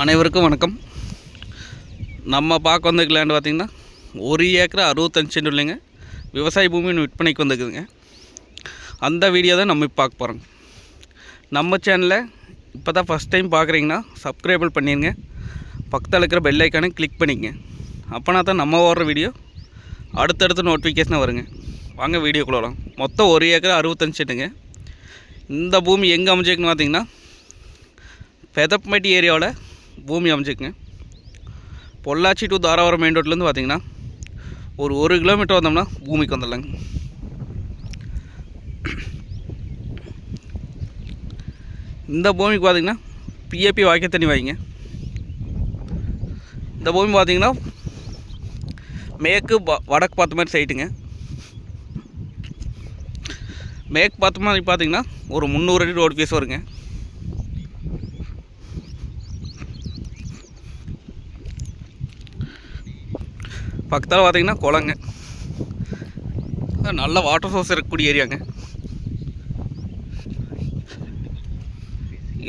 அனைவருக்கும் வணக்கம். நம்ம பார்க்க வந்த லேண்ட் பார்த்திங்கன்னா 1 ஏக்கர் 65 சென்ட் இல்லைங்க, விவசாய பூமின்னு விற்பனைக்கு வந்துக்குதுங்க. அந்த வீடியோ தான் நம்ம இப்போ பார்க்க போகிறோம். நம்ம சேனலை இப்போ தான் ஃபஸ்ட் டைம் பார்க்குறீங்கன்னா சப்ஸ்கிரைப் பண்ணிடுங்க, பக்கத்தில் இருக்கிற பெல் ஐக்கானை கிளிக் பண்ணிக்கங்க. அப்போனா தான் நம்ம ஓடுற வீடியோ அடுத்தடுத்து நோட்டிஃபிகேஷனாக வருங்க. வாங்க வீடியோக்குள்ள வரலாம். மொத்தம் 1 ஏக்கர் 65 சென்ட்டுங்க. இந்த பூமி எங்கே அமைஞ்சிருக்குன்னு பார்த்திங்கன்னா பெதப்பட்டி ஏரியாவில் பூமி அமைஞ்சிக்குங்க. பொள்ளாச்சி டு தாராபுரம் மெயின் ரோட்லேருந்து பார்த்திங்கன்னா ஒரு 1 கிலோமீட்டர் வந்தோம்னா பூமிக்கு வந்துடலாங்க. இந்த பூமிக்கு பார்த்திங்கன்னா பிஏபி வாய்க்க தண்ணி வாங்கிங்க. இந்த பூமி பார்த்திங்கன்னா மேற்கு வடக்கு பார்த்த மாதிரி சைட்டுங்க. மேற்கு பார்த்த மாதிரி பார்த்திங்கன்னா ஒரு 300 அடி ரோடு ஃபீஸ் வருங்க. பக்கத்தில் பார்த்திங்கன்னா குளங்க, நல்ல வாட்டர் சோர்ஸ் இருக்கக்கூடிய ஏரியாங்க.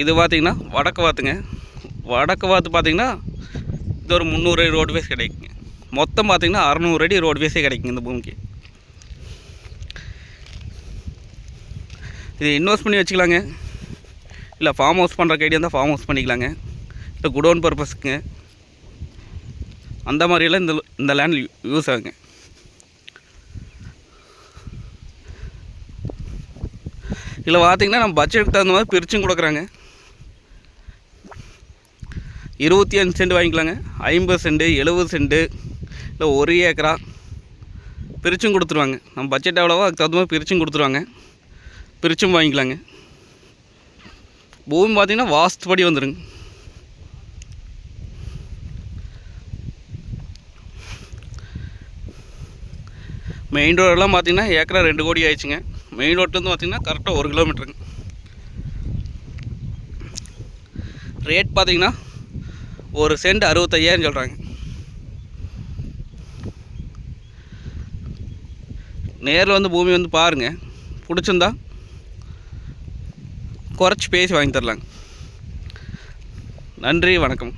இது பார்த்திங்கன்னா வடக்கு வாத்துங்க. வடக்கு வாத்து பார்த்திங்கன்னா இது ஒரு 300 அடி ரோடு ஃபேஸ் கிடைக்குங்க. மொத்தம் பார்த்திங்கன்னா 600 அடி ரோடு ஃபேஸே கிடைக்குங்க இந்த பூமிக்கு. இது இன்வெஸ்ட் பண்ணி வச்சுக்கலாங்க, இல்லை ஃபார்ம் ஹவுஸ் பண்ணுற ஐடியா இருந்தால் ஃபார்ம் ஹவுஸ் பண்ணிக்கலாங்க, இல்லை குடோன் பர்பஸ்க்குங்க. அந்த மாதிரியெல்லாம் இந்த லேண்ட் யூஸ் ஆகுங்க. இதில் பார்த்திங்கன்னா நம்ம பட்ஜெட்டுக்கு தகுந்த மாதிரி பிரிச்சும் கொடுக்குறாங்க. 25 சென்ட் வாங்கிக்கலாங்க, 50 சென்ட், 70 சென்ட், இல்லை 1 ஏக்கரா பிரிச்சும் கொடுத்துருவாங்க. நம்ம பட்ஜெட் எவ்வளவோ அதுக்கு தகுந்த மாதிரி பிரிச்சும் கொடுத்துருவாங்க, பிரிச்சும் வாங்கிக்கலாங்க. பூமி பார்த்திங்கன்னா வாஸ்துபடி வந்துடுங்க. மெயின் ரோடெல்லாம் பார்த்திங்கன்னா ஏக்கரா 2 கோடி ஆயிடுச்சுங்க. மெயின் ரோட்லேருந்து பார்த்திங்கன்னா கரெக்டாக 1 கிலோமீட்டருங்க. ரேட் பார்த்திங்கன்னா ஒரு சென்ட் 65,000 சொல்கிறாங்க. நேரில் வந்து பூமி வந்து பாருங்கள், பிடிச்சிருந்தா குறைச்சி பேசி வாங்கி தரலாங்க. நன்றி, வணக்கம்.